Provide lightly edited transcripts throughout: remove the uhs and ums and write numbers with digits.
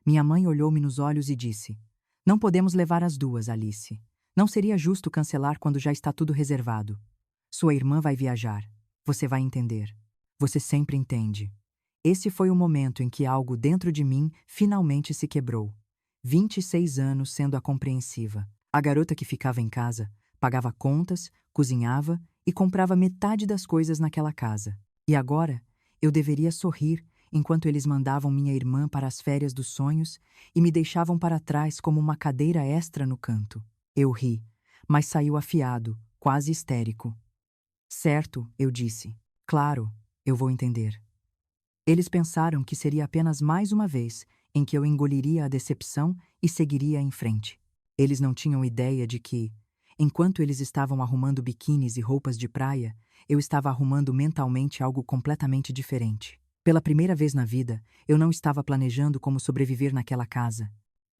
Minha mãe olhou-me nos olhos e disse: Não podemos levar as duas, Alice. Não seria justo cancelar quando já está tudo reservado. Sua irmã vai viajar. Você vai entender. Você sempre entende. Esse foi o momento em que algo dentro de mim finalmente se quebrou. 26 anos sendo a compreensiva. A garota que ficava em casa, pagava contas, cozinhava e comprava metade das coisas naquela casa. E agora, eu deveria sorrir enquanto eles mandavam minha irmã para as férias dos sonhos e me deixavam para trás como uma cadeira extra no canto. Eu ri, mas saiu afiado, quase histérico. Certo, eu disse. Claro, eu vou entender. Eles pensaram que seria apenas mais uma vez em que eu engoliria a decepção e seguiria em frente. Eles não tinham ideia de que, enquanto eles estavam arrumando biquínis e roupas de praia, eu estava arrumando mentalmente algo completamente diferente. Pela primeira vez na vida, eu não estava planejando como sobreviver naquela casa.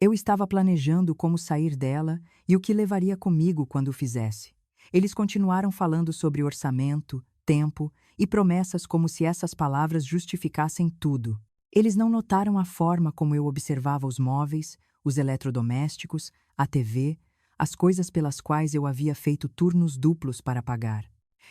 Eu estava planejando como sair dela e o que levaria comigo quando o fizesse. Eles continuaram falando sobre orçamento, tempo e promessas como se essas palavras justificassem tudo. Eles não notaram a forma como eu observava os móveis, os eletrodomésticos, a TV, as coisas pelas quais eu havia feito turnos duplos para pagar.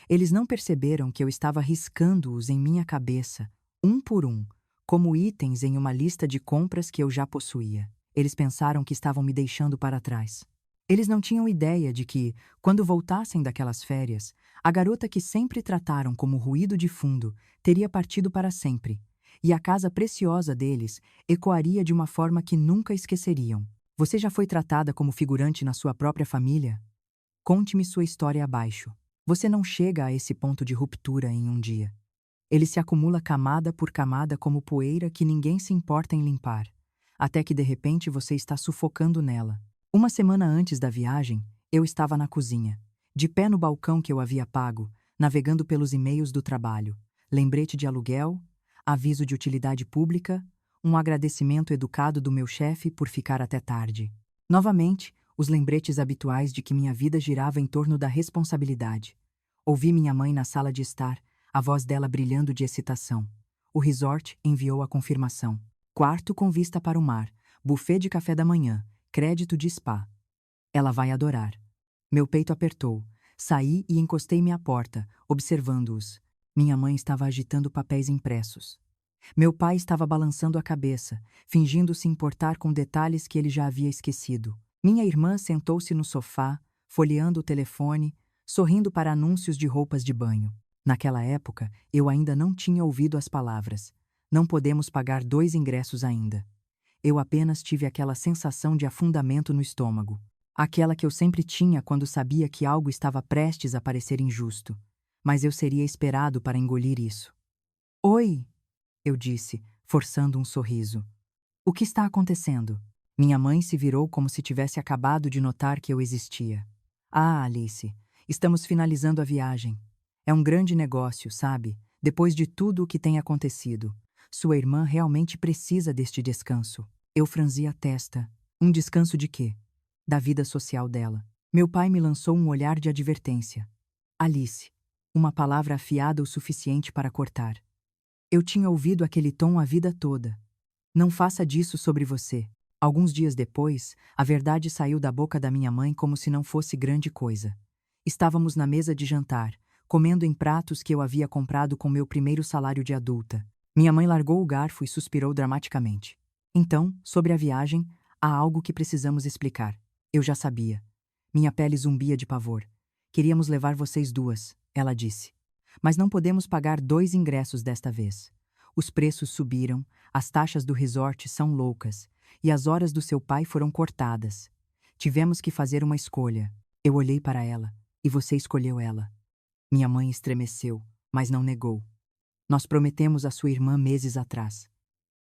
Eles não perceberam que eu estava riscando-os em minha cabeça, um por um, como itens em uma lista de compras que eu já possuía. Eles pensaram que estavam me deixando para trás. Eles não tinham ideia de que, quando voltassem daquelas férias, a garota que sempre trataram como ruído de fundo teria partido para sempre, e a casa preciosa deles ecoaria de uma forma que nunca esqueceriam. Você já foi tratada como figurante na sua própria família? Conte-me sua história abaixo. Você não chega a esse ponto de ruptura em um dia. Ele se acumula camada por camada como poeira que ninguém se importa em limpar, até que de repente você está sufocando nela. Uma semana antes da viagem, eu estava na cozinha, de pé no balcão que eu havia pago, navegando pelos e-mails do trabalho, lembrete de aluguel, aviso de utilidade pública, um agradecimento educado do meu chefe por ficar até tarde. Novamente, os lembretes habituais de que minha vida girava em torno da responsabilidade. Ouvi minha mãe na sala de estar, a voz dela brilhando de excitação. O resort enviou a confirmação. Quarto com vista para o mar, buffet de café da manhã, crédito de spa. Ela vai adorar. Meu peito apertou. Saí e encostei-me à porta, observando-os. Minha mãe estava agitando papéis impressos. Meu pai estava balançando a cabeça, fingindo se importar com detalhes que ele já havia esquecido. Minha irmã sentou-se no sofá, folheando o telefone, sorrindo para anúncios de roupas de banho. Naquela época, eu ainda não tinha ouvido as palavras. Não podemos pagar 2 ingressos ainda. Eu apenas tive aquela sensação de afundamento no estômago. Aquela que eu sempre tinha quando sabia que algo estava prestes a parecer injusto. Mas eu seria esperado para engolir isso. Oi, eu disse, forçando um sorriso. O que está acontecendo? Minha mãe se virou como se tivesse acabado de notar que eu existia. Ah, Alice, estamos finalizando a viagem. É um grande negócio, sabe? Depois de tudo o que tem acontecido. Sua irmã realmente precisa deste descanso. Eu franzi a testa. Um descanso de quê? Da vida social dela. Meu pai me lançou um olhar de advertência. Alice. Uma palavra afiada o suficiente para cortar. Eu tinha ouvido aquele tom a vida toda. Não faça disso sobre você. Alguns dias depois, a verdade saiu da boca da minha mãe como se não fosse grande coisa. Estávamos na mesa de jantar, comendo em pratos que eu havia comprado com meu primeiro salário de adulta. Minha mãe largou o garfo e suspirou dramaticamente. Então, sobre a viagem, há algo que precisamos explicar. Eu já sabia. Minha pele zumbia de pavor. Queríamos levar vocês duas, ela disse. Mas não podemos pagar 2 ingressos desta vez. Os preços subiram, as taxas do resort são loucas, e as horas do seu pai foram cortadas. Tivemos que fazer uma escolha. Eu olhei para ela, e você escolheu ela. Minha mãe estremeceu, mas não negou. Nós prometemos a sua irmã meses atrás.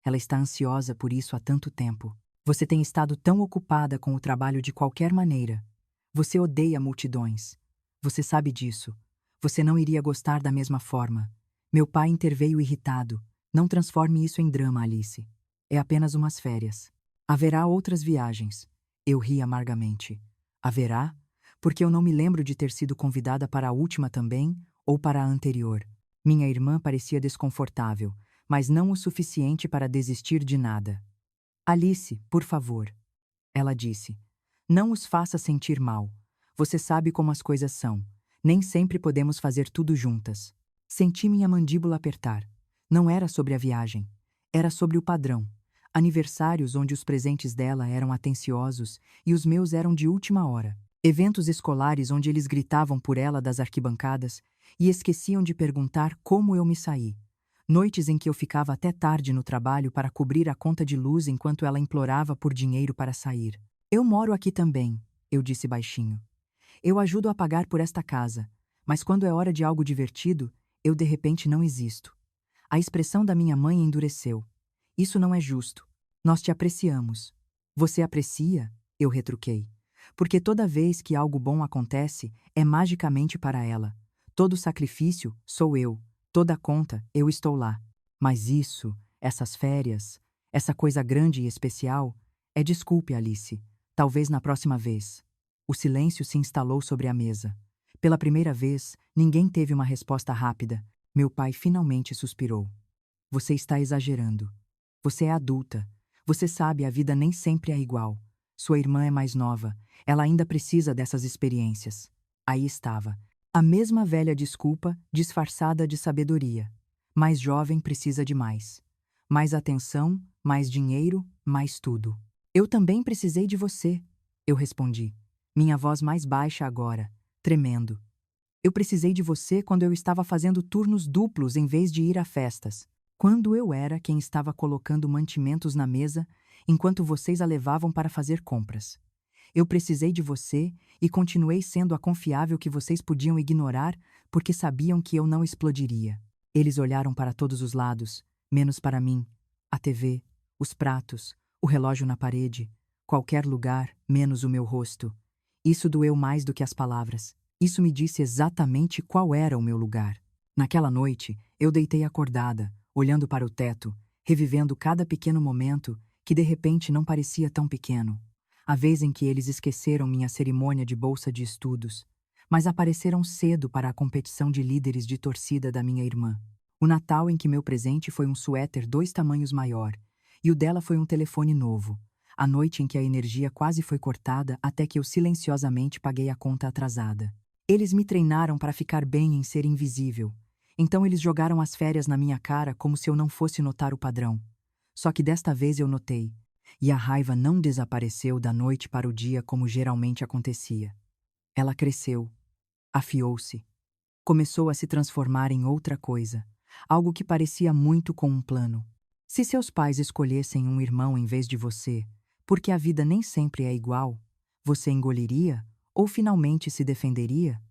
Ela está ansiosa por isso há tanto tempo. Você tem estado tão ocupada com o trabalho de qualquer maneira. Você odeia multidões. Você sabe disso. Você não iria gostar da mesma forma. Meu pai interveio irritado. Não transforme isso em drama, Alice. É apenas umas férias. Haverá outras viagens. Eu ri amargamente. Haverá? Porque eu não me lembro de ter sido convidada para a última também, ou para a anterior. Minha irmã parecia desconfortável, mas não o suficiente para desistir de nada. Alice, por favor, ela disse. Não os faça sentir mal. Você sabe como as coisas são. Nem sempre podemos fazer tudo juntas. Senti minha mandíbula apertar. Não era sobre a viagem. Era sobre o padrão. Aniversários onde os presentes dela eram atenciosos e os meus eram de última hora. Eventos escolares onde eles gritavam por ela das arquibancadas e esqueciam de perguntar como eu me saí. Noites em que eu ficava até tarde no trabalho para cobrir a conta de luz enquanto ela implorava por dinheiro para sair. Eu moro aqui também, eu disse baixinho. Eu ajudo a pagar por esta casa, mas quando é hora de algo divertido, eu de repente não existo. A expressão da minha mãe endureceu. Isso não é justo. Nós te apreciamos. Você aprecia? Eu retruquei. Porque toda vez que algo bom acontece, é magicamente para ela. Todo sacrifício, sou eu. Toda conta, eu estou lá. Mas isso, essas férias, essa coisa grande e especial, desculpe, Alice. Talvez na próxima vez. O silêncio se instalou sobre a mesa. Pela primeira vez, ninguém teve uma resposta rápida. Meu pai finalmente suspirou. Você está exagerando. Você é adulta. Você sabe, a vida nem sempre é igual. Sua irmã é mais nova. Ela ainda precisa dessas experiências. Aí estava. A mesma velha desculpa, disfarçada de sabedoria. Mais jovem precisa de mais. Mais atenção, mais dinheiro, mais tudo. Eu também precisei de você, eu respondi. Minha voz mais baixa agora, tremendo. Eu precisei de você quando eu estava fazendo turnos duplos em vez de ir a festas. Quando eu era quem estava colocando mantimentos na mesa, enquanto vocês a levavam para fazer compras. Eu precisei de você e continuei sendo a confiável que vocês podiam ignorar porque sabiam que eu não explodiria. Eles olharam para todos os lados, menos para mim. A TV, os pratos, o relógio na parede, qualquer lugar, menos o meu rosto. Isso doeu mais do que as palavras. Isso me disse exatamente qual era o meu lugar. Naquela noite, eu deitei acordada, olhando para o teto, revivendo cada pequeno momento que de repente não parecia tão pequeno. A vez em que eles esqueceram minha cerimônia de bolsa de estudos, mas apareceram cedo para a competição de líderes de torcida da minha irmã. O Natal em que meu presente foi um suéter 2 tamanhos maior, e o dela foi um telefone novo. A noite em que a energia quase foi cortada até que eu silenciosamente paguei a conta atrasada. Eles me treinaram para ficar bem em ser invisível. Então eles jogaram as férias na minha cara como se eu não fosse notar o padrão. Só que desta vez eu notei. E a raiva não desapareceu da noite para o dia como geralmente acontecia. Ela cresceu, afiou-se, começou a se transformar em outra coisa, algo que parecia muito com um plano. Se seus pais escolhessem um irmão em vez de você, porque a vida nem sempre é igual, você engoliria ou finalmente se defenderia?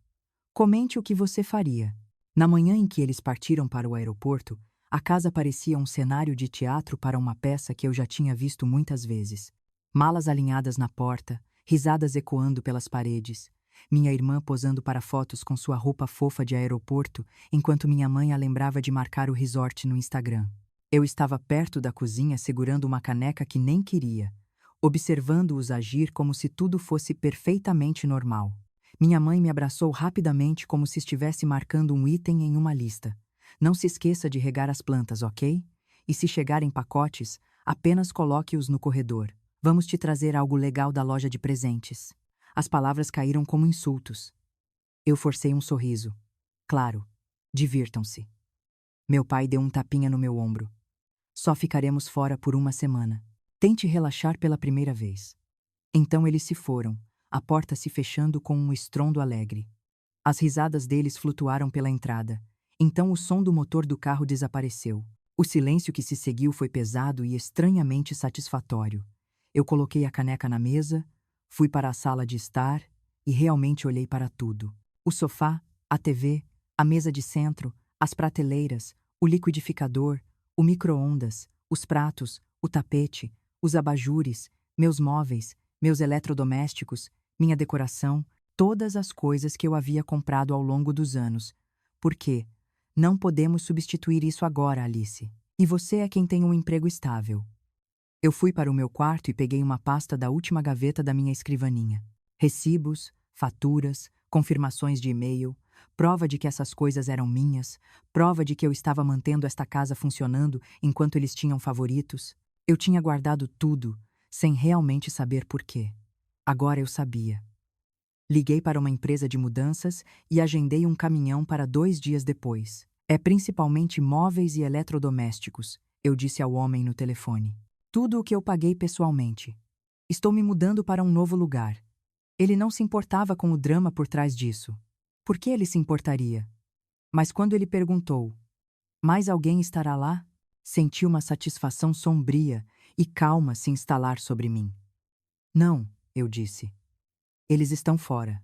Comente o que você faria. Na manhã em que eles partiram para o aeroporto, a casa parecia um cenário de teatro para uma peça que eu já tinha visto muitas vezes. Malas alinhadas na porta, risadas ecoando pelas paredes, minha irmã posando para fotos com sua roupa fofa de aeroporto, enquanto minha mãe a lembrava de marcar o resort no Instagram. Eu estava perto da cozinha segurando uma caneca que nem queria, observando-os agir como se tudo fosse perfeitamente normal. Minha mãe me abraçou rapidamente como se estivesse marcando um item em uma lista. Não se esqueça de regar as plantas, ok? E se chegarem pacotes, apenas coloque-os no corredor. Vamos te trazer algo legal da loja de presentes. As palavras caíram como insultos. Eu forcei um sorriso. Claro, divirtam-se. Meu pai deu um tapinha no meu ombro. Só ficaremos fora por uma semana. Tente relaxar pela primeira vez. Então eles se foram, a porta se fechando com um estrondo alegre. As risadas deles flutuaram pela entrada. Então o som do motor do carro desapareceu. O silêncio que se seguiu foi pesado e estranhamente satisfatório. Eu coloquei a caneca na mesa, fui para a sala de estar e realmente olhei para tudo. O sofá, a TV, a mesa de centro, as prateleiras, o liquidificador, o micro-ondas, os pratos, o tapete, os abajures, meus móveis, meus eletrodomésticos, minha decoração, todas as coisas que eu havia comprado ao longo dos anos. Por quê? Não podemos substituir isso agora, Alice. E você é quem tem um emprego estável. Eu fui para o meu quarto e peguei uma pasta da última gaveta da minha escrivaninha. Recibos, faturas, confirmações de e-mail, prova de que essas coisas eram minhas, prova de que eu estava mantendo esta casa funcionando enquanto eles tinham favoritos. Eu tinha guardado tudo, sem realmente saber por quê. Agora eu sabia. Liguei para uma empresa de mudanças e agendei um caminhão para 2 dias depois. É principalmente móveis e eletrodomésticos, eu disse ao homem no telefone. Tudo o que eu paguei pessoalmente. Estou me mudando para um novo lugar. Ele não se importava com o drama por trás disso. Por que ele se importaria? Mas quando ele perguntou: mais alguém estará lá? Senti uma satisfação sombria e calma se instalar sobre mim. Não, eu disse. Eles estão fora.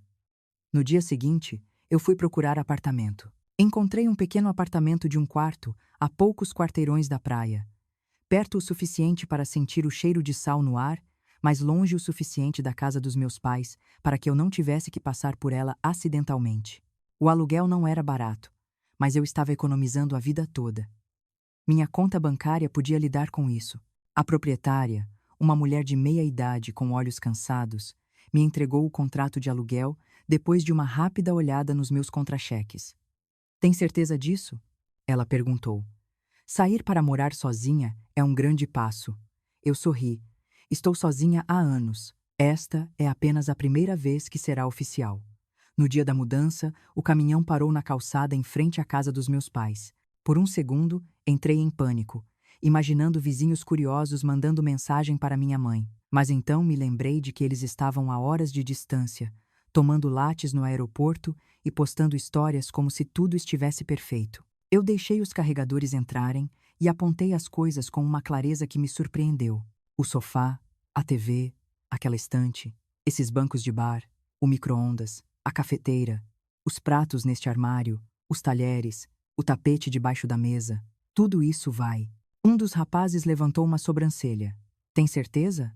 No dia seguinte, eu fui procurar apartamento. Encontrei um pequeno apartamento de um quarto, a poucos quarteirões da praia. Perto o suficiente para sentir o cheiro de sal no ar, mas longe o suficiente da casa dos meus pais para que eu não tivesse que passar por ela acidentalmente. O aluguel não era barato, mas eu estava economizando a vida toda. Minha conta bancária podia lidar com isso. A proprietária, uma mulher de meia idade com olhos cansados, me entregou o contrato de aluguel depois de uma rápida olhada nos meus contra-cheques. Tem certeza disso? Ela perguntou. Sair para morar sozinha é um grande passo. Eu sorri. Estou sozinha há anos. Esta é apenas a primeira vez que será oficial. No dia da mudança, o caminhão parou na calçada em frente à casa dos meus pais. Por um segundo, entrei em pânico, imaginando vizinhos curiosos mandando mensagem para minha mãe. Mas então me lembrei de que eles estavam a horas de distância, tomando lattes no aeroporto e postando histórias como se tudo estivesse perfeito. Eu deixei os carregadores entrarem e apontei as coisas com uma clareza que me surpreendeu. O sofá, a TV, aquela estante, esses bancos de bar, o micro-ondas, a cafeteira, os pratos neste armário, os talheres, o tapete debaixo da mesa. Tudo isso vai. Um dos rapazes levantou uma sobrancelha. Tem certeza?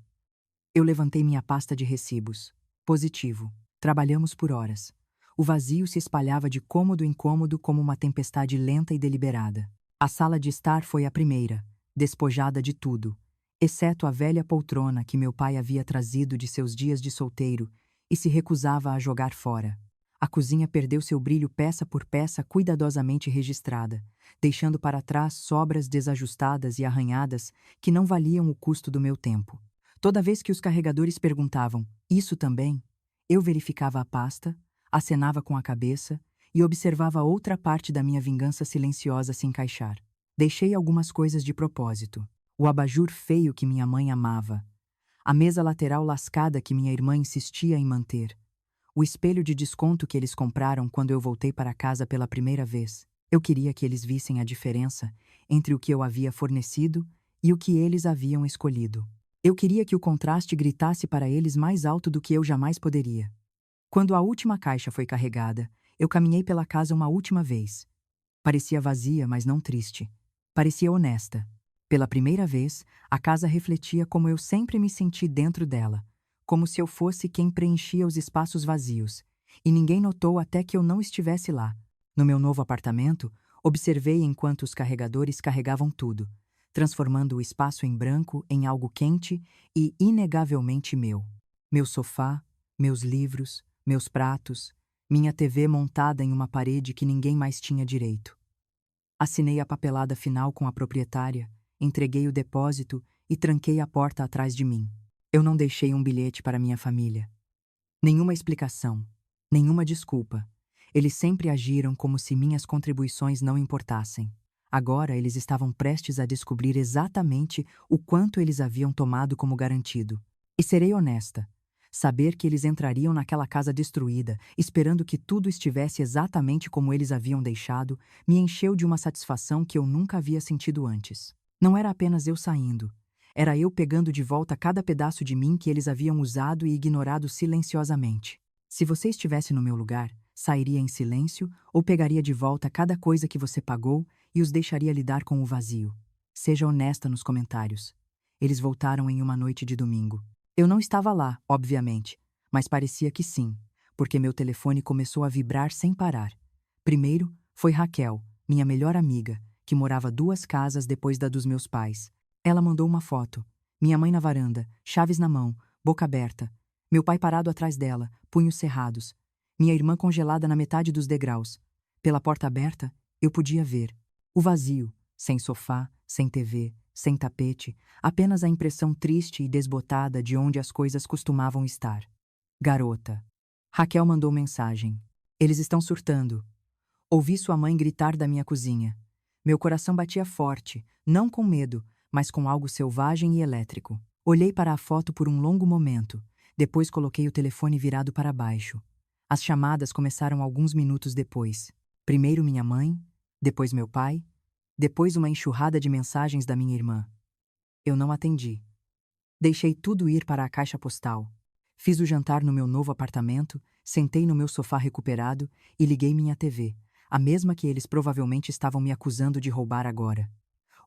Eu levantei minha pasta de recibos. Positivo. Trabalhamos por horas. O vazio se espalhava de cômodo em cômodo como uma tempestade lenta e deliberada. A sala de estar foi a primeira, despojada de tudo, exceto a velha poltrona que meu pai havia trazido de seus dias de solteiro e se recusava a jogar fora. A cozinha perdeu seu brilho peça por peça cuidadosamente registrada, deixando para trás sobras desajustadas e arranhadas que não valiam o custo do meu tempo. Toda vez que os carregadores perguntavam, isso também? Eu verificava a pasta, acenava com a cabeça e observava outra parte da minha vingança silenciosa se encaixar. Deixei algumas coisas de propósito. O abajur feio que minha mãe amava. A mesa lateral lascada que minha irmã insistia em manter. O espelho de desconto que eles compraram quando eu voltei para casa pela primeira vez. Eu queria que eles vissem a diferença entre o que eu havia fornecido e o que eles haviam escolhido. Eu queria que o contraste gritasse para eles mais alto do que eu jamais poderia. Quando a última caixa foi carregada, eu caminhei pela casa uma última vez. Parecia vazia, mas não triste. Parecia honesta. Pela primeira vez, a casa refletia como eu sempre me senti dentro dela, como se eu fosse quem preenchia os espaços vazios, e ninguém notou até que eu não estivesse lá. No meu novo apartamento, observei enquanto os carregadores carregavam tudo, transformando o espaço em branco em algo quente e inegavelmente meu. Meu sofá, meus livros, meus pratos, minha TV montada em uma parede que ninguém mais tinha direito. Assinei a papelada final com a proprietária, entreguei o depósito e tranquei a porta atrás de mim. Eu não deixei um bilhete para minha família. Nenhuma explicação, nenhuma desculpa. Eles sempre agiram como se minhas contribuições não importassem. Agora eles estavam prestes a descobrir exatamente o quanto eles haviam tomado como garantido. E serei honesta. Saber que eles entrariam naquela casa destruída, esperando que tudo estivesse exatamente como eles haviam deixado, me encheu de uma satisfação que eu nunca havia sentido antes. Não era apenas eu saindo. Era eu pegando de volta cada pedaço de mim que eles haviam usado e ignorado silenciosamente. Se você estivesse no meu lugar, sairia em silêncio ou pegaria de volta cada coisa que você pagou e os deixaria lidar com o vazio? Seja honesta nos comentários. Eles voltaram em uma noite de domingo. Eu não estava lá, obviamente, mas parecia que sim, porque meu telefone começou a vibrar sem parar. Primeiro, foi Raquel, minha melhor amiga, que morava 2 casas depois da dos meus pais. Ela mandou uma foto. Minha mãe na varanda, chaves na mão, boca aberta. Meu pai parado atrás dela, punhos cerrados. Minha irmã congelada na metade dos degraus. Pela porta aberta, eu podia ver. O vazio, sem sofá, sem TV, sem tapete, apenas a impressão triste e desbotada de onde as coisas costumavam estar. Garota. Raquel mandou mensagem. Eles estão surtando. Ouvi sua mãe gritar da minha cozinha. Meu coração batia forte, não com medo, mas com algo selvagem e elétrico. Olhei para a foto por um longo momento, depois coloquei o telefone virado para baixo. As chamadas começaram alguns minutos depois. Primeiro minha mãe, depois meu pai, depois uma enxurrada de mensagens da minha irmã. Eu não atendi. Deixei tudo ir para a caixa postal. Fiz o jantar no meu novo apartamento, sentei no meu sofá recuperado e liguei minha TV, a mesma que eles provavelmente estavam me acusando de roubar agora.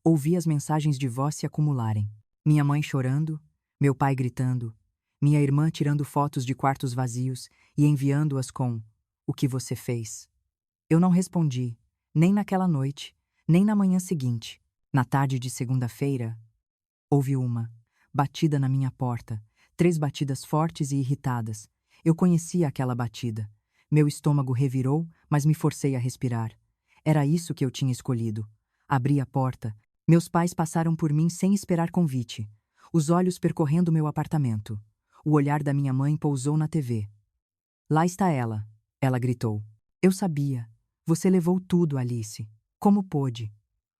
Ouvi as mensagens de voz se acumularem. Minha mãe chorando, meu pai gritando, minha irmã tirando fotos de quartos vazios e enviando-as com "O que você fez?". Eu não respondi, nem naquela noite, nem na manhã seguinte. Na tarde de segunda-feira, houve uma batida na minha porta, 3 batidas fortes e irritadas. Eu conhecia aquela batida. Meu estômago revirou, mas me forcei a respirar. Era isso que eu tinha escolhido. Abri a porta. Meus pais passaram por mim sem esperar convite, os olhos percorrendo meu apartamento. O olhar da minha mãe pousou na TV. "Lá está ela", ela gritou. "Eu sabia. Você levou tudo, Alice. Como pôde?"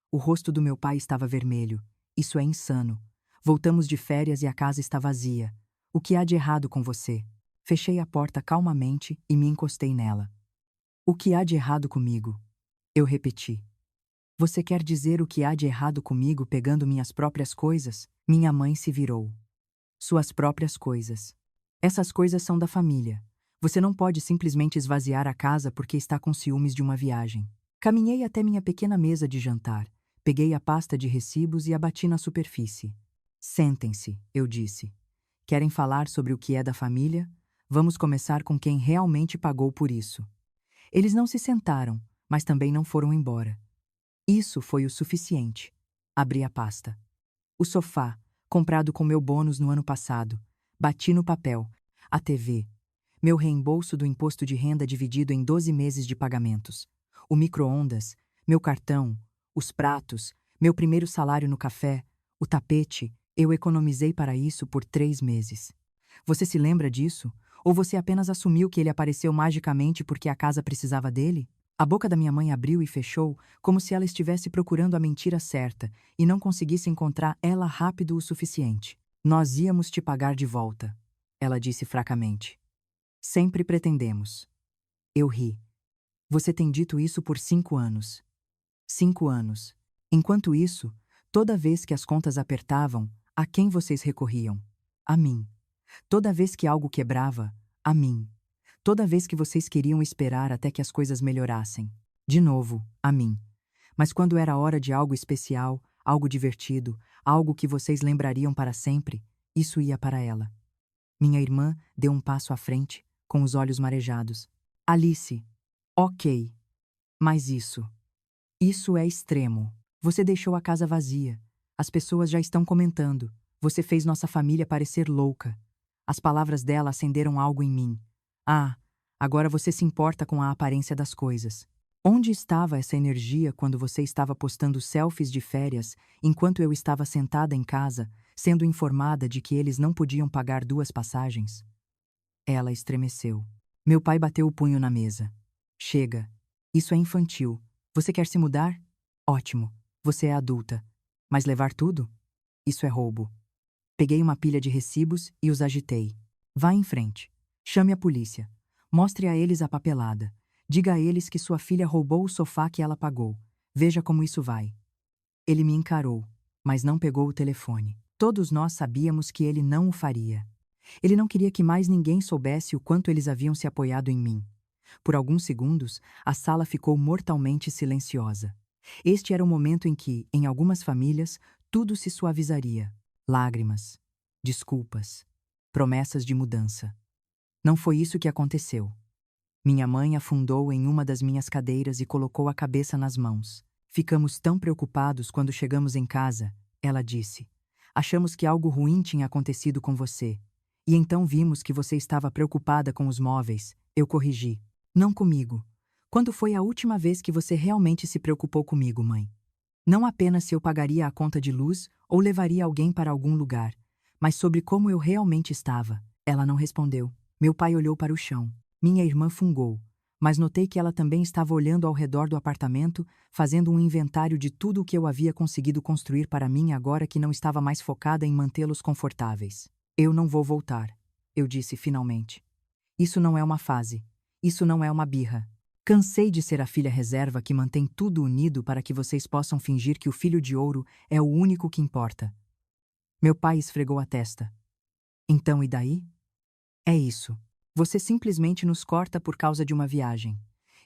O rosto do meu pai estava vermelho. "Isso é insano. Voltamos de férias e a casa está vazia. O que há de errado com você?" Fechei a porta calmamente e me encostei nela. "O que há de errado comigo?" Eu repeti. "Você quer dizer o que há de errado comigo pegando minhas próprias coisas?" Minha mãe se virou. "Suas próprias coisas. Essas coisas são da família. Você não pode simplesmente esvaziar a casa porque está com ciúmes de uma viagem." Caminhei até minha pequena mesa de jantar, peguei a pasta de recibos e a bati na superfície. "Sentem-se", eu disse. "Querem falar sobre o que é da família? Vamos começar com quem realmente pagou por isso." Eles não se sentaram, mas também não foram embora. Isso foi o suficiente. Abri a pasta. O sofá, comprado com meu bônus no ano passado. Bati no papel. A TV. Meu reembolso do imposto de renda dividido em 12 meses de pagamentos. O micro-ondas. Meu cartão. Os pratos. Meu primeiro salário no café. O tapete. Eu economizei para isso por 3 meses. Você se lembra disso? Ou você apenas assumiu que ele apareceu magicamente porque a casa precisava dele? A boca da minha mãe abriu e fechou, como se ela estivesse procurando a mentira certa e não conseguisse encontrar ela rápido o suficiente. "Nós íamos te pagar de volta", ela disse fracamente. "Sempre pretendemos." Eu ri. "Você tem dito isso por 5 anos." 5 anos. Enquanto isso, toda vez que as contas apertavam, a quem vocês recorriam? A mim. Toda vez que algo quebrava, a mim. Toda vez que vocês queriam esperar até que as coisas melhorassem, de novo, a mim. Mas quando era hora de algo especial, algo divertido, algo que vocês lembrariam para sempre, isso ia para ela. Minha irmã deu um passo à frente, com os olhos marejados. "Alice, ok. Mas isso é extremo. Você deixou a casa vazia. As pessoas já estão comentando. Você fez nossa família parecer louca." As palavras dela acenderam algo em mim. "Ah, agora você se importa com a aparência das coisas. Onde estava essa energia quando você estava postando selfies de férias, enquanto eu estava sentada em casa, sendo informada de que eles não podiam pagar 2 passagens?" Ela estremeceu. Meu pai bateu o punho na mesa. "Chega. Isso é infantil. Você quer se mudar? Ótimo. Você é adulta. Mas levar tudo? Isso é roubo." Peguei uma pilha de recibos e os agitei. "Vá em frente. Chame a polícia. Mostre a eles a papelada. Diga a eles que sua filha roubou o sofá que ela pagou. Veja como isso vai." Ele me encarou, mas não pegou o telefone. Todos nós sabíamos que ele não o faria. Ele não queria que mais ninguém soubesse o quanto eles haviam se apoiado em mim. Por alguns segundos, a sala ficou mortalmente silenciosa. Este era o momento em que, em algumas famílias, tudo se suavizaria. Lágrimas, desculpas, promessas de mudança. Não foi isso que aconteceu. Minha mãe afundou em uma das minhas cadeiras e colocou a cabeça nas mãos. "Ficamos tão preocupados quando chegamos em casa", ela disse. "Achamos que algo ruim tinha acontecido com você. E então vimos que você estava preocupada com os móveis." Eu corrigi. "Não comigo. Quando foi a última vez que você realmente se preocupou comigo, mãe? Não apenas se eu pagaria a conta de luz ou levaria alguém para algum lugar, mas sobre como eu realmente estava. Ela não respondeu. Meu pai olhou para o chão. Minha irmã fungou, mas notei que ela também estava olhando ao redor do apartamento, fazendo um inventário de tudo o que eu havia conseguido construir para mim agora que não estava mais focada em mantê-los confortáveis. Eu não vou voltar, eu disse finalmente. Isso não é uma fase. Isso não é uma birra. Cansei de ser a filha reserva que mantém tudo unido para que vocês possam fingir que o filho de ouro é o único que importa. Meu pai esfregou a testa. Então, e daí? É isso. Você simplesmente nos corta por causa de uma viagem.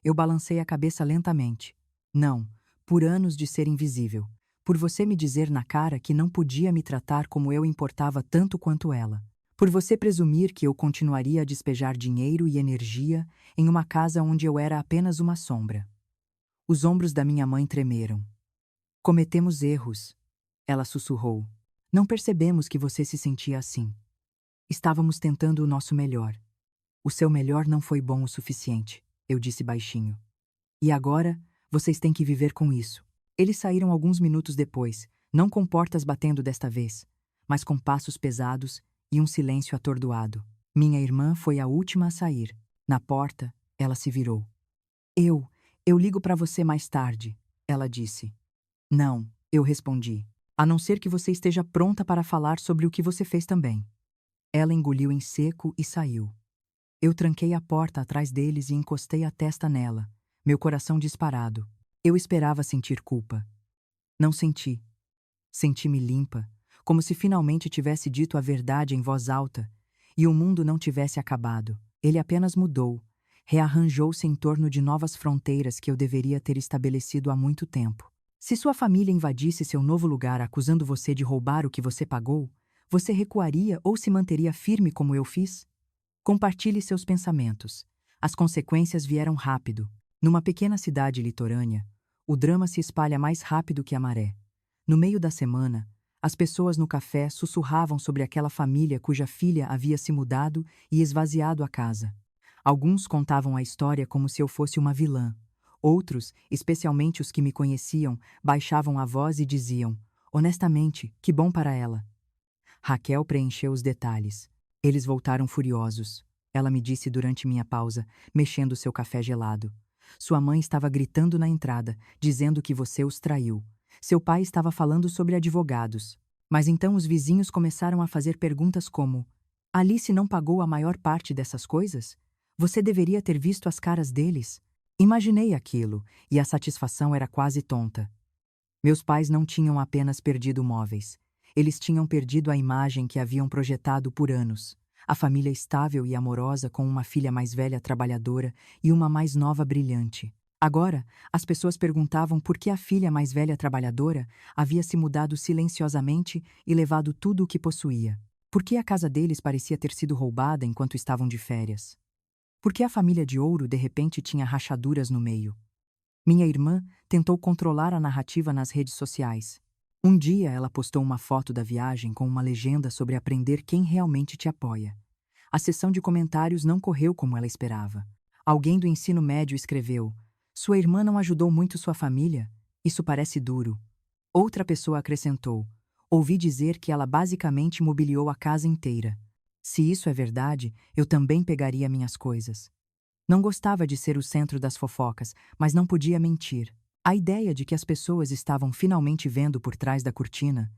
Eu balancei a cabeça lentamente. Não, por anos de ser invisível. Por você me dizer na cara que não podia me tratar como eu importava tanto quanto ela. Por você presumir que eu continuaria a despejar dinheiro e energia em uma casa onde eu era apenas uma sombra. Os ombros da minha mãe tremeram. Cometemos erros, ela sussurrou. Não percebemos que você se sentia assim. Estávamos tentando o nosso melhor. O seu melhor não foi bom o suficiente, eu disse baixinho. E agora, vocês têm que viver com isso. Eles saíram alguns minutos depois, não com portas batendo desta vez, mas com passos pesados e um silêncio atordoado. Minha irmã foi a última a sair. Na porta, ela se virou. Eu ligo para você mais tarde, ela disse. Não, eu respondi. A não ser que você esteja pronta para falar sobre o que você fez também. Ela engoliu em seco e saiu. Eu tranquei a porta atrás deles e encostei a testa nela, meu coração disparado. Eu esperava sentir culpa. Não senti. Senti-me limpa, como se finalmente tivesse dito a verdade em voz alta, e o mundo não tivesse acabado. Ele apenas mudou, rearranjou-se em torno de novas fronteiras que eu deveria ter estabelecido há muito tempo. Se sua família invadisse seu novo lugar acusando você de roubar o que você pagou, você recuaria ou se manteria firme como eu fiz? Compartilhe seus pensamentos. As consequências vieram rápido. Numa pequena cidade litorânea, o drama se espalha mais rápido que a maré. No meio da semana, as pessoas no café sussurravam sobre aquela família cuja filha havia se mudado e esvaziado a casa. Alguns contavam a história como se eu fosse uma vilã. Outros, especialmente os que me conheciam, baixavam a voz e diziam: honestamente, que bom para ela. Raquel preencheu os detalhes. Eles voltaram furiosos. Ela me disse durante minha pausa, mexendo seu café gelado. Sua mãe estava gritando na entrada, dizendo que você os traiu. Seu pai estava falando sobre advogados. Mas então os vizinhos começaram a fazer perguntas como: Alice não pagou a maior parte dessas coisas? Você deveria ter visto as caras deles. Imaginei aquilo, e a satisfação era quase tonta. Meus pais não tinham apenas perdido móveis. Eles tinham perdido a imagem que haviam projetado por anos. A família estável e amorosa com uma filha mais velha trabalhadora e uma mais nova brilhante. Agora, as pessoas perguntavam por que a filha mais velha trabalhadora havia se mudado silenciosamente e levado tudo o que possuía. Por que a casa deles parecia ter sido roubada enquanto estavam de férias? Por que a família de ouro de repente tinha rachaduras no meio? Minha irmã tentou controlar a narrativa nas redes sociais. Um dia ela postou uma foto da viagem com uma legenda sobre aprender quem realmente te apoia. A sessão de comentários não correu como ela esperava. Alguém do ensino médio escreveu: sua irmã não ajudou muito sua família? Isso parece duro. Outra pessoa acrescentou: ouvi dizer que ela basicamente mobiliou a casa inteira. Se isso é verdade, eu também pegaria minhas coisas. Não gostava de ser o centro das fofocas, mas não podia mentir. A ideia de que as pessoas estavam finalmente vendo por trás da cortina,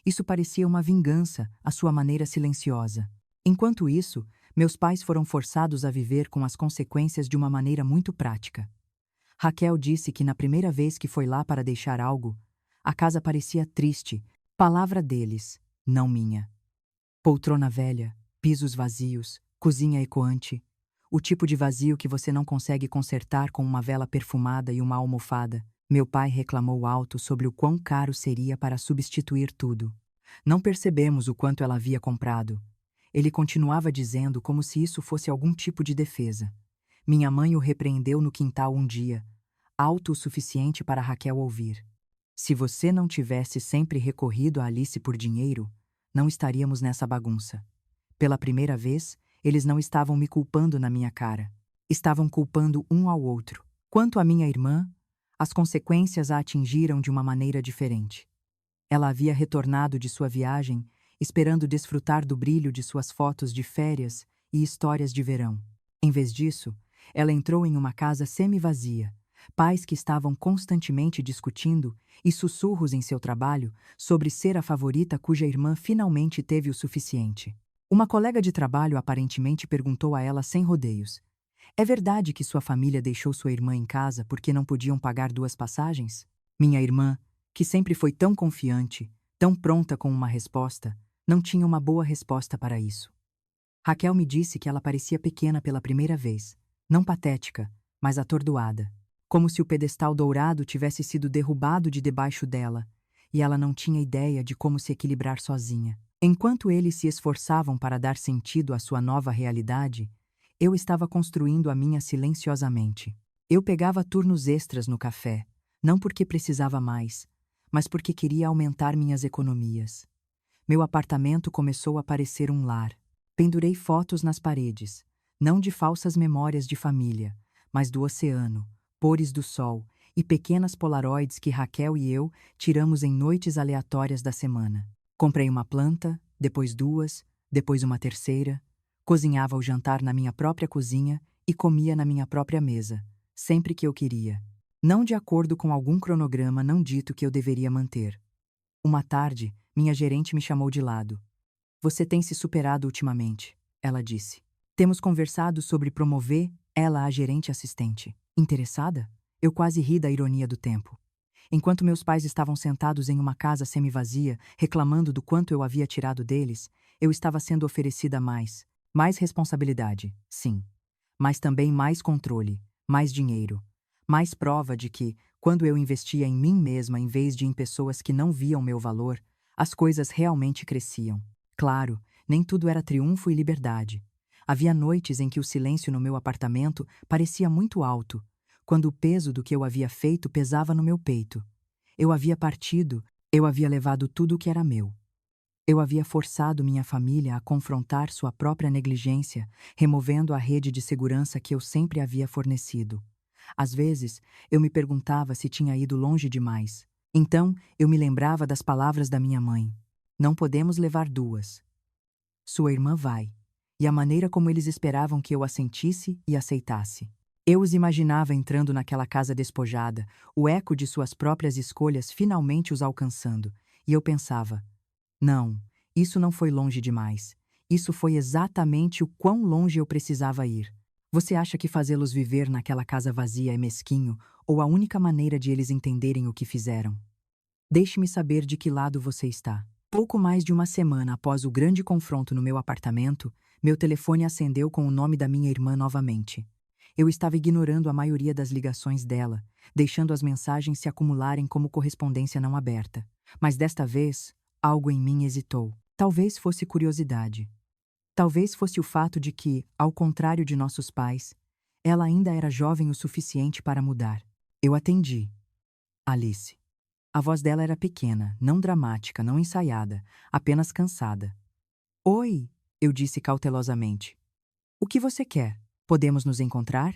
isso parecia uma vingança, à sua maneira silenciosa. Enquanto isso, meus pais foram forçados a viver com as consequências de uma maneira muito prática. Raquel disse que na primeira vez que foi lá para deixar algo, a casa parecia triste, palavra deles, não minha. Poltrona velha, pisos vazios, cozinha ecoante, o tipo de vazio que você não consegue consertar com uma vela perfumada e uma almofada. Meu pai reclamou alto sobre o quão caro seria para substituir tudo. Não percebemos o quanto ela havia comprado. Ele continuava dizendo como se isso fosse algum tipo de defesa. Minha mãe o repreendeu no quintal um dia, alto o suficiente para Raquel ouvir. Se você não tivesse sempre recorrido a Alice por dinheiro, não estaríamos nessa bagunça. Pela primeira vez, eles não estavam me culpando na minha cara. Estavam culpando um ao outro. Quanto à minha irmã, as consequências a atingiram de uma maneira diferente. Ela havia retornado de sua viagem, esperando desfrutar do brilho de suas fotos de férias e histórias de verão. Em vez disso, ela entrou em uma casa semi-vazia, pais que estavam constantemente discutindo e sussurros em seu trabalho sobre ser a favorita cuja irmã finalmente teve o suficiente. Uma colega de trabalho aparentemente perguntou a ela sem rodeios: "É verdade que sua família deixou sua irmã em casa porque não podiam pagar 2 passagens?" Minha irmã, que sempre foi tão confiante, tão pronta com uma resposta, não tinha uma boa resposta para isso. Raquel me disse que ela parecia pequena pela primeira vez, não patética, mas atordoada, como se o pedestal dourado tivesse sido derrubado de debaixo dela, e ela não tinha ideia de como se equilibrar sozinha. Enquanto eles se esforçavam para dar sentido à sua nova realidade, eu estava construindo a minha silenciosamente. Eu pegava turnos extras no café, não porque precisava mais, mas porque queria aumentar minhas economias. Meu apartamento começou a parecer um lar. Pendurei fotos nas paredes, não de falsas memórias de família, mas do oceano, pores do sol e pequenas polaroids que Raquel e eu tiramos em noites aleatórias da semana. Comprei uma planta, depois 2, depois uma terceira. Cozinhava o jantar na minha própria cozinha e comia na minha própria mesa, sempre que eu queria. Não de acordo com algum cronograma não dito que eu deveria manter. Uma tarde, minha gerente me chamou de lado. "Você tem se superado ultimamente", ela disse. "Temos conversado sobre promover ela a gerente assistente." Interessada? Eu quase ri da ironia do tempo. Enquanto meus pais estavam sentados em uma casa semi-vazia, reclamando do quanto eu havia tirado deles, eu estava sendo oferecida mais. Mais responsabilidade, sim. Mas também mais controle, mais dinheiro. Mais prova de que, quando eu investia em mim mesma em vez de em pessoas que não viam meu valor, as coisas realmente cresciam. Claro, nem tudo era triunfo e liberdade. Havia noites em que o silêncio no meu apartamento parecia muito alto, quando o peso do que eu havia feito pesava no meu peito. Eu havia partido, eu havia levado tudo o que era meu. Eu havia forçado minha família a confrontar sua própria negligência, removendo a rede de segurança que eu sempre havia fornecido. Às vezes, eu me perguntava se tinha ido longe demais. Então, eu me lembrava das palavras da minha mãe: "Não podemos levar 2. Sua irmã vai." E a maneira como eles esperavam que eu assentisse e aceitasse. Eu os imaginava entrando naquela casa despojada, o eco de suas próprias escolhas finalmente os alcançando, e eu pensava: não, isso não foi longe demais. Isso foi exatamente o quão longe eu precisava ir. Você acha que fazê-los viver naquela casa vazia é mesquinho, ou a única maneira de eles entenderem o que fizeram? Deixe-me saber de que lado você está. Pouco mais de uma semana após o grande confronto no meu apartamento, meu telefone acendeu com o nome da minha irmã novamente. Eu estava ignorando a maioria das ligações dela, deixando as mensagens se acumularem como correspondência não aberta. Mas desta vez, algo em mim hesitou. Talvez fosse curiosidade. Talvez fosse o fato de que, ao contrário de nossos pais, ela ainda era jovem o suficiente para mudar. Eu atendi. Alice. A voz dela era pequena, não dramática, não ensaiada, apenas cansada. "Oi", eu disse cautelosamente. "O que você quer? Podemos nos encontrar?"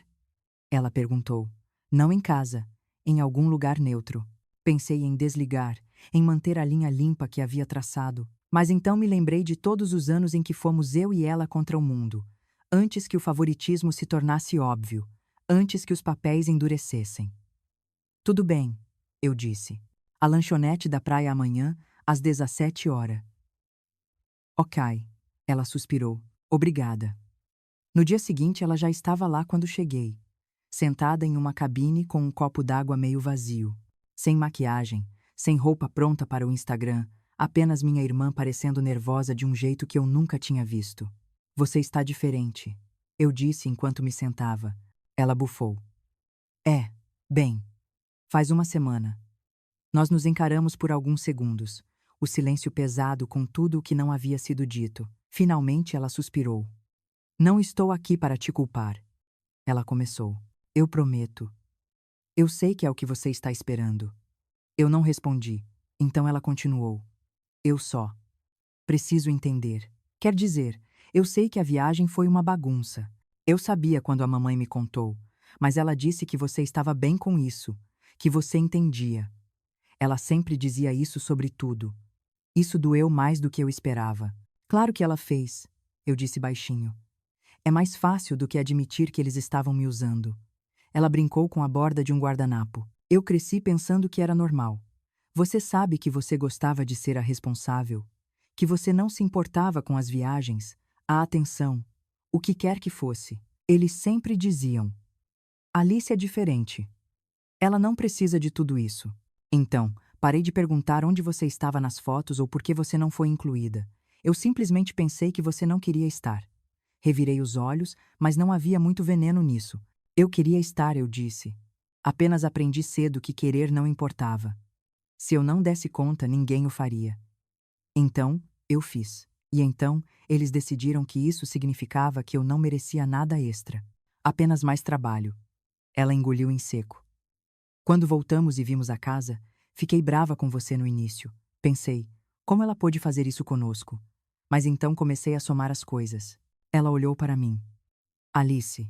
Ela perguntou. "Não em casa, em algum lugar neutro." Pensei em desligar, em manter a linha limpa que havia traçado. Mas então me lembrei de todos os anos em que fomos eu e ela contra o mundo, antes que o favoritismo se tornasse óbvio, antes que os papéis endurecessem. "Tudo bem", eu disse. "A lanchonete da praia amanhã, às 17 horas." "Ok", ela suspirou. "Obrigada." No dia seguinte ela já estava lá quando cheguei, sentada em uma cabine com um copo d'água meio vazio, sem maquiagem, sem roupa pronta para o Instagram, apenas minha irmã parecendo nervosa de um jeito que eu nunca tinha visto. "Você está diferente", eu disse enquanto me sentava. Ela bufou. Bem, faz uma semana." Nós nos encaramos por alguns segundos, o silêncio pesado com tudo o que não havia sido dito. Finalmente ela suspirou. "Não estou aqui para te culpar." Ela começou. "Eu prometo." "Eu sei que é o que você está esperando." Eu não respondi. Então ela continuou. "Eu só preciso entender. Quer dizer, eu sei que a viagem foi uma bagunça. Eu sabia quando a mamãe me contou, mas ela disse que você estava bem com isso, que você entendia." Ela sempre dizia isso sobre tudo. Isso doeu mais do que eu esperava. Claro que ela fez, eu disse baixinho. É mais fácil do que admitir que eles estavam me usando. Ela brincou com a borda de um guardanapo. Eu cresci pensando que era normal. Você sabe que você gostava de ser a responsável, que você não se importava com as viagens, a atenção, o que quer que fosse. Eles sempre diziam: Alice é diferente. Ela não precisa de tudo isso. Então, parei de perguntar onde você estava nas fotos ou por que você não foi incluída. Eu simplesmente pensei que você não queria estar. Revirei os olhos, mas não havia muito veneno nisso. Eu queria estar, eu disse. Apenas aprendi cedo que querer não importava. Se eu não desse conta, ninguém o faria. Então, eu fiz. E então, eles decidiram que isso significava que eu não merecia nada extra. Apenas mais trabalho. Ela engoliu em seco. Quando voltamos e vimos a casa, fiquei brava com você no início. Pensei, como ela pôde fazer isso conosco? Mas então comecei a somar as coisas. Ela olhou para mim. Alice,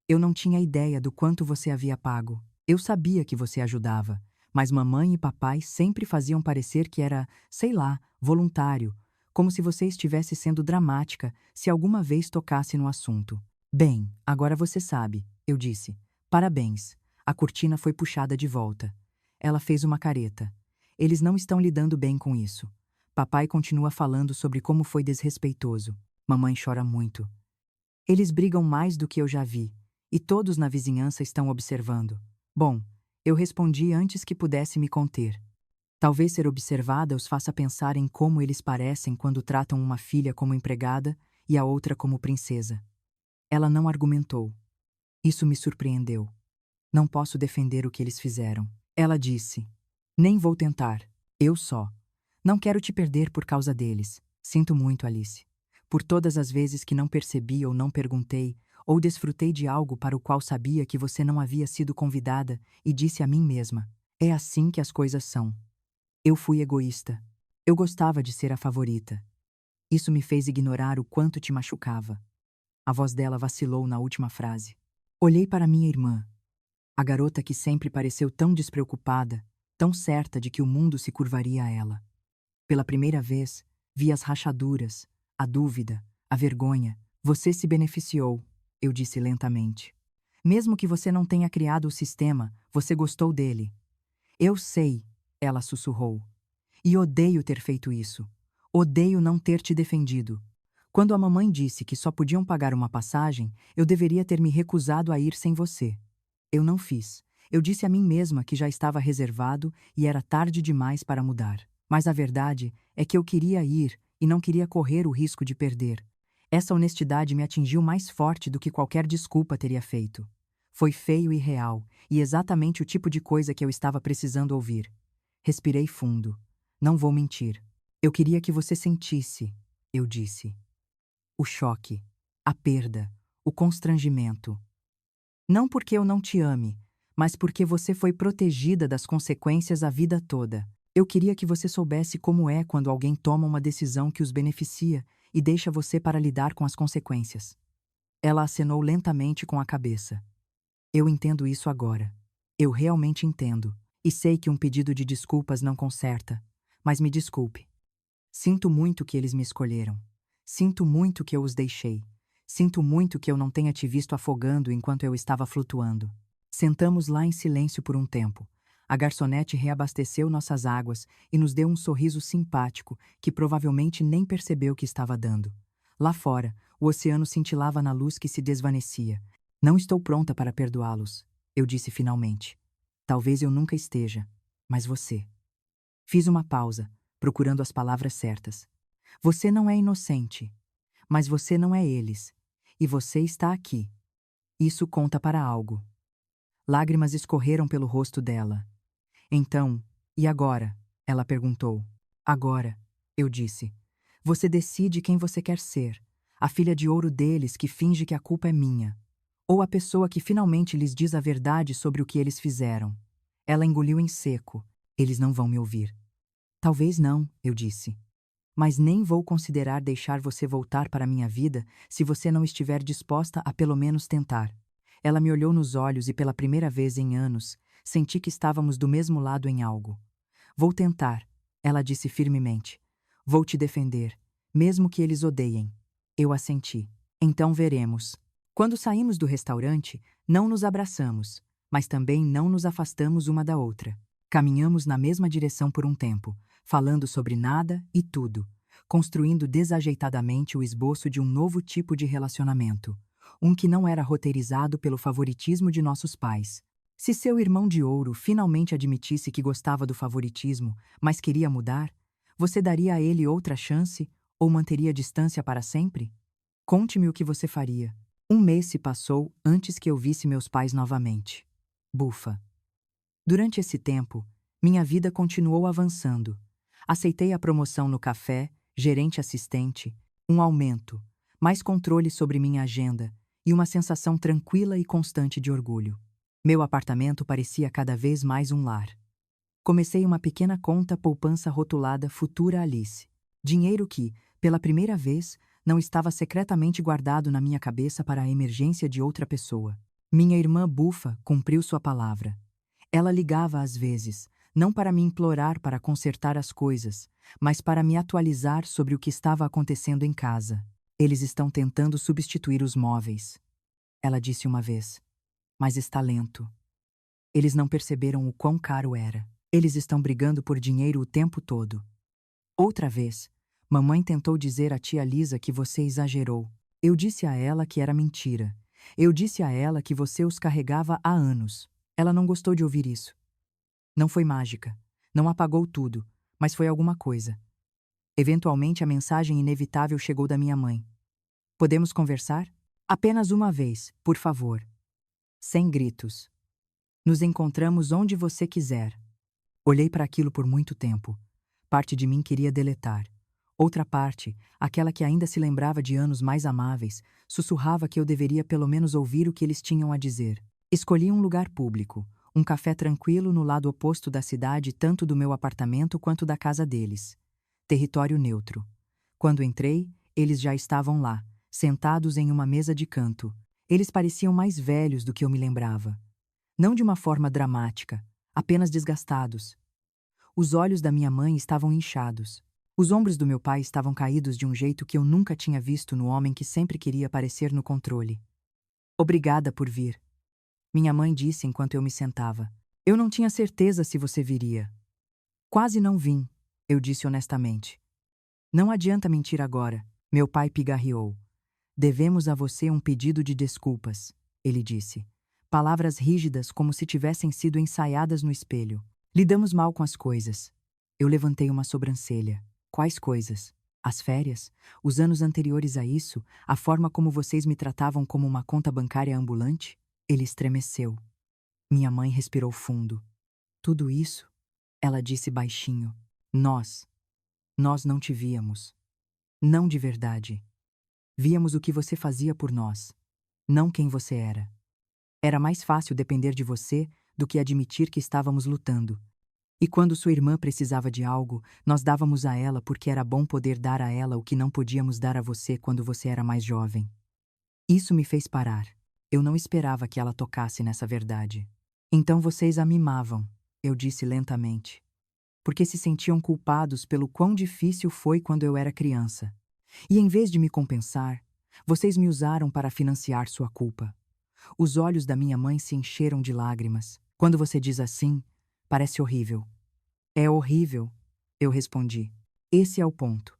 eu não tinha ideia do quanto você havia pago. Eu sabia que você ajudava, mas mamãe e papai sempre faziam parecer que era, sei lá, voluntário, como se você estivesse sendo dramática se alguma vez tocasse no assunto. Bem, agora você sabe, eu disse. Parabéns. A cortina foi puxada de volta. Ela fez uma careta. Eles não estão lidando bem com isso. Papai continua falando sobre como foi desrespeitoso. Mamãe chora muito. Eles brigam mais do que eu já vi, e todos na vizinhança estão observando. Bom, eu respondi antes que pudesse me conter. Talvez ser observada os faça pensar em como eles parecem quando tratam uma filha como empregada e a outra como princesa. Ela não argumentou. Isso me surpreendeu. Não posso defender o que eles fizeram. Ela disse: Nem vou tentar. Eu só. Não quero te perder por causa deles. Sinto muito, Alice. Por todas as vezes que não percebi ou não perguntei, ou desfrutei de algo para o qual sabia que você não havia sido convidada e disse a mim mesma: É assim que as coisas são. Eu fui egoísta. Eu gostava de ser a favorita. Isso me fez ignorar o quanto te machucava. A voz dela vacilou na última frase. Olhei para minha irmã. A garota que sempre pareceu tão despreocupada, tão certa de que o mundo se curvaria a ela. Pela primeira vez, vi as rachaduras, a dúvida, a vergonha. Você se beneficiou, eu disse lentamente. Mesmo que você não tenha criado o sistema, você gostou dele. Eu sei, ela sussurrou. E odeio ter feito isso. Odeio não ter te defendido. Quando a mamãe disse que só podiam pagar uma passagem, eu deveria ter me recusado a ir sem você. Eu não fiz. Eu disse a mim mesma que já estava reservado e era tarde demais para mudar. Mas a verdade é que eu queria ir e não queria correr o risco de perder. Essa honestidade me atingiu mais forte do que qualquer desculpa teria feito. Foi feio e real, e exatamente o tipo de coisa que eu estava precisando ouvir. Respirei fundo. Não vou mentir. Eu queria que você sentisse, eu disse. O choque, a perda, o constrangimento. Não porque eu não te ame, mas porque você foi protegida das consequências a vida toda. Eu queria que você soubesse como é quando alguém toma uma decisão que os beneficia e deixa você para lidar com as consequências. Ela acenou lentamente com a cabeça. Eu entendo isso agora. Eu realmente entendo. E sei que um pedido de desculpas não conserta. Mas me desculpe. Sinto muito que eles me escolheram. Sinto muito que eu os deixei. Sinto muito que eu não tenha te visto afogando enquanto eu estava flutuando. Sentamos lá em silêncio por um tempo. A garçonete reabasteceu nossas águas e nos deu um sorriso simpático que provavelmente nem percebeu que estava dando. Lá fora, o oceano cintilava na luz que se desvanecia. Não estou pronta para perdoá-los, eu disse finalmente. Talvez eu nunca esteja, mas você. Fiz uma pausa, procurando as palavras certas. Você não é inocente, mas você não é eles. E você está aqui. Isso conta para algo. Lágrimas escorreram pelo rosto dela. Então, e agora? Ela perguntou. Agora, eu disse. Você decide quem você quer ser. A filha de ouro deles que finge que a culpa é minha. Ou a pessoa que finalmente lhes diz a verdade sobre o que eles fizeram. Ela engoliu em seco. Eles não vão me ouvir. Talvez não, eu disse. Mas nem vou considerar deixar você voltar para a minha vida se você não estiver disposta a pelo menos tentar. Ela me olhou nos olhos e pela primeira vez em anos, senti que estávamos do mesmo lado em algo. Vou tentar, ela disse firmemente. Vou te defender, mesmo que eles odeiem. Eu assenti. Então veremos. Quando saímos do restaurante, não nos abraçamos, mas também não nos afastamos uma da outra. Caminhamos na mesma direção por um tempo, falando sobre nada e tudo, construindo desajeitadamente o esboço de um novo tipo de relacionamento, um que não era roteirizado pelo favoritismo de nossos pais. Se seu irmão de ouro finalmente admitisse que gostava do favoritismo, mas queria mudar, você daria a ele outra chance ou manteria distância para sempre? Conte-me o que você faria. Um mês se passou antes que eu visse meus pais novamente. Bufa. Durante esse tempo, minha vida continuou avançando. Aceitei a promoção no café, gerente assistente, um aumento, mais controle sobre minha agenda e uma sensação tranquila e constante de orgulho. Meu apartamento parecia cada vez mais um lar. Comecei uma pequena conta poupança rotulada Futura Alice. Dinheiro que, pela primeira vez, não estava secretamente guardado na minha cabeça para a emergência de outra pessoa. Minha irmã Bufa cumpriu sua palavra. Ela ligava às vezes, não para me implorar para consertar as coisas, mas para me atualizar sobre o que estava acontecendo em casa. Eles estão tentando substituir os móveis, ela disse uma vez. Mas está lento. Eles não perceberam o quão caro era. Eles estão brigando por dinheiro o tempo todo. Outra vez, mamãe tentou dizer à tia Lisa que você exagerou. Eu disse a ela que era mentira. Eu disse a ela que você os carregava há anos. Ela não gostou de ouvir isso. Não foi mágica. Não apagou tudo, mas foi alguma coisa. Eventualmente a mensagem inevitável chegou da minha mãe. Podemos conversar? Apenas uma vez, por favor. Sem gritos. Nos encontramos onde você quiser. Olhei para aquilo por muito tempo. Parte de mim queria deletar. Outra parte, aquela que ainda se lembrava de anos mais amáveis, sussurrava que eu deveria pelo menos ouvir o que eles tinham a dizer. Escolhi um lugar público, um café tranquilo no lado oposto da cidade, tanto do meu apartamento quanto da casa deles. Território neutro. Quando entrei, eles já estavam lá, sentados em uma mesa de canto. Eles pareciam mais velhos do que eu me lembrava. Não de uma forma dramática, apenas desgastados. Os olhos da minha mãe estavam inchados. Os ombros do meu pai estavam caídos de um jeito que eu nunca tinha visto no homem que sempre queria parecer no controle. Obrigada por vir. Minha mãe disse enquanto eu me sentava. Eu não tinha certeza se você viria. Quase não vim, eu disse honestamente. Não adianta mentir agora, meu pai pigarreou. Devemos a você um pedido de desculpas, ele disse. Palavras rígidas como se tivessem sido ensaiadas no espelho. Lidamos mal com as coisas. Eu levantei uma sobrancelha. Quais coisas? As férias? Os anos anteriores a isso? A forma como vocês me tratavam como uma conta bancária ambulante? Ele estremeceu. Minha mãe respirou fundo. Tudo isso? Ela disse baixinho. Nós não te víamos. Não de verdade. Víamos o que você fazia por nós, não quem você era. Era mais fácil depender de você do que admitir que estávamos lutando. E quando sua irmã precisava de algo, nós dávamos a ela porque era bom poder dar a ela o que não podíamos dar a você quando você era mais jovem. Isso me fez parar. Eu não esperava que ela tocasse nessa verdade. Então vocês a mimavam, eu disse lentamente. Porque se sentiam culpados pelo quão difícil foi quando eu era criança. E em vez de me compensar, vocês me usaram para financiar sua culpa. Os olhos da minha mãe se encheram de lágrimas. Quando você diz assim, parece horrível. É horrível, eu respondi. Esse é o ponto.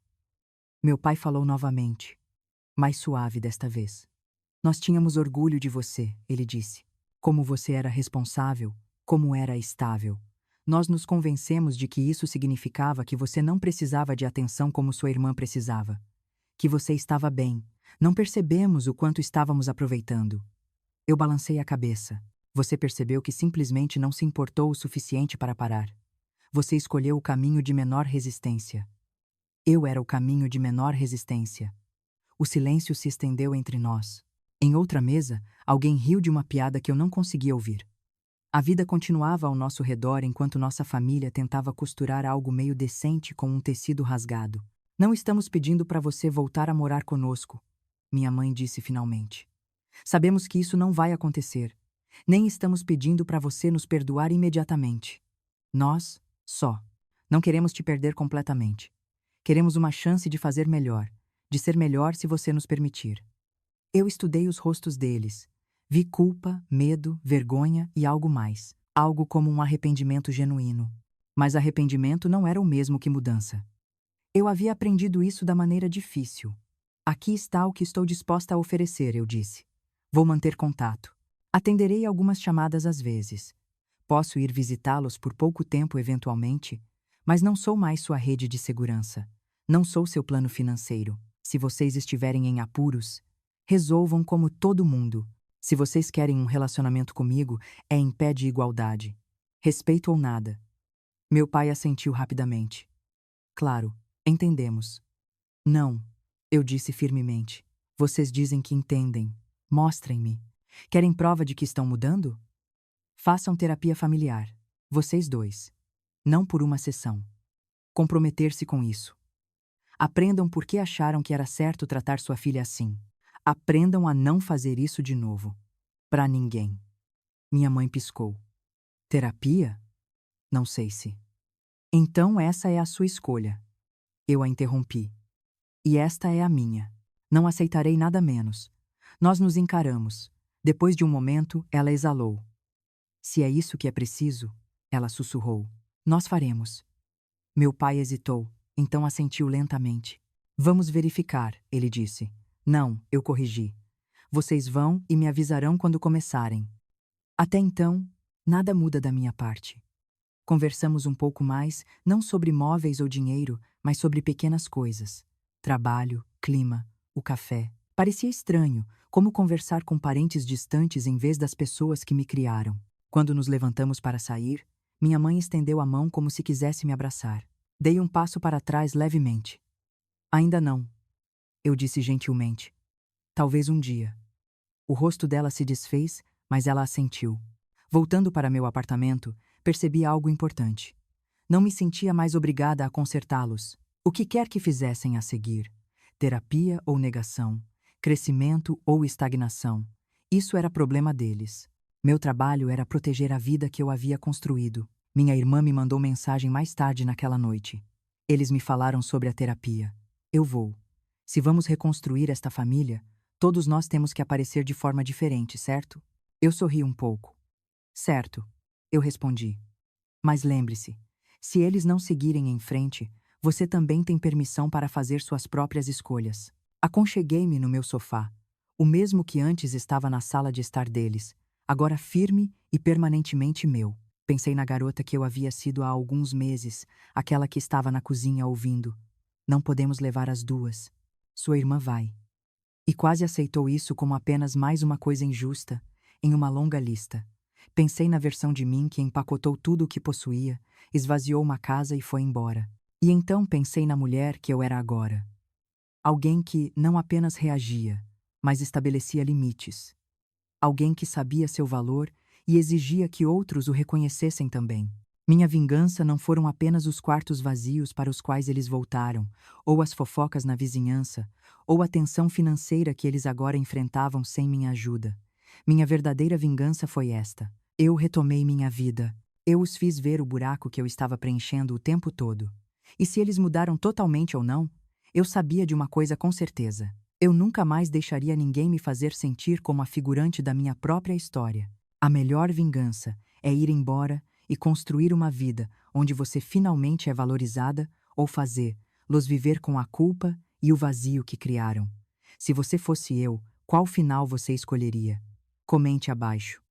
Meu pai falou novamente, mais suave desta vez. Nós tínhamos orgulho de você, ele disse. Como você era responsável, como era estável. Nós nos convencemos de que isso significava que você não precisava de atenção como sua irmã precisava. Que você estava bem. Não percebemos o quanto estávamos aproveitando. Eu balancei a cabeça. Você percebeu que simplesmente não se importou o suficiente para parar. Você escolheu o caminho de menor resistência. Eu era o caminho de menor resistência. O silêncio se estendeu entre nós. Em outra mesa, alguém riu de uma piada que eu não conseguia ouvir. A vida continuava ao nosso redor enquanto nossa família tentava costurar algo meio decente com um tecido rasgado. Não estamos pedindo para você voltar a morar conosco, minha mãe disse finalmente. Sabemos que isso não vai acontecer. Nem estamos pedindo para você nos perdoar imediatamente. Nós, só, Não queremos te perder completamente. Queremos uma chance de fazer melhor, de ser melhor se você nos permitir. Eu estudei os rostos deles. Vi culpa, medo, vergonha e algo mais. Algo como um arrependimento genuíno. Mas arrependimento não era o mesmo que mudança. Eu havia aprendido isso da maneira difícil. Aqui está o que estou disposta a oferecer, eu disse. Vou manter contato. Atenderei algumas chamadas às vezes. Posso ir visitá-los por pouco tempo eventualmente, mas não sou mais sua rede de segurança. Não sou seu plano financeiro. Se vocês estiverem em apuros, resolvam como todo mundo. Se vocês querem um relacionamento comigo, é em pé de igualdade. Respeito ou nada. Meu pai assentiu rapidamente. Claro, entendemos. Não, eu disse firmemente. Vocês dizem que entendem. Mostrem-me. Querem prova de que estão mudando? Façam terapia familiar. Vocês dois. Não por uma sessão. Comprometer-se com isso. Aprendam por que acharam que era certo tratar sua filha assim. Aprendam a não fazer isso de novo. Pra ninguém. Minha mãe piscou. Terapia? Não sei se. Então essa é a sua escolha. Eu a interrompi. E esta é a minha. Não aceitarei nada menos. Nós nos encaramos. Depois de um momento, ela exalou. Se é isso que é preciso, ela sussurrou. Nós faremos. Meu pai hesitou, então assentiu lentamente. Vamos verificar, ele disse. Não, eu corrigi. Vocês vão e me avisarão quando começarem. Até então, nada muda da minha parte. Conversamos um pouco mais, não sobre móveis ou dinheiro, mas sobre pequenas coisas. Trabalho, clima, o café. Parecia estranho, como conversar com parentes distantes em vez das pessoas que me criaram. Quando nos levantamos para sair, minha mãe estendeu a mão como se quisesse me abraçar. Dei um passo para trás levemente. Ainda não, eu disse gentilmente. Talvez um dia. O rosto dela se desfez, mas ela assentiu. Voltando para meu apartamento, percebi algo importante. Não me sentia mais obrigada a consertá-los. O que quer que fizessem a seguir, terapia ou negação, crescimento ou estagnação, isso era problema deles. Meu trabalho era proteger a vida que eu havia construído. Minha irmã me mandou mensagem mais tarde naquela noite. Eles me falaram sobre a terapia. Eu vou. Se vamos reconstruir esta família, todos nós temos que aparecer de forma diferente, certo? Eu sorri um pouco. Certo, eu respondi. Mas lembre-se, se eles não seguirem em frente, você também tem permissão para fazer suas próprias escolhas. Aconcheguei-me no meu sofá, o mesmo que antes estava na sala de estar deles, agora firme e permanentemente meu. Pensei na garota que eu havia sido há alguns meses, aquela que estava na cozinha ouvindo. Não podemos levar as duas. Sua irmã vai. E quase aceitou isso como apenas mais uma coisa injusta, em uma longa lista. Pensei na versão de mim que empacotou tudo o que possuía, esvaziou uma casa e foi embora. E então pensei na mulher que eu era agora. Alguém que não apenas reagia, mas estabelecia limites. Alguém que sabia seu valor e exigia que outros o reconhecessem também. Minha vingança não foram apenas os quartos vazios para os quais eles voltaram, ou as fofocas na vizinhança, ou a tensão financeira que eles agora enfrentavam sem minha ajuda. Minha verdadeira vingança foi esta. Eu retomei minha vida. Eu os fiz ver o buraco que eu estava preenchendo o tempo todo. E se eles mudaram totalmente ou não, eu sabia de uma coisa com certeza. Eu nunca mais deixaria ninguém me fazer sentir como a figurante da minha própria história. A melhor vingança é ir embora e construir uma vida onde você finalmente é valorizada ou fazê-los viver com a culpa e o vazio que criaram. Se você fosse eu, qual final você escolheria? Comente abaixo.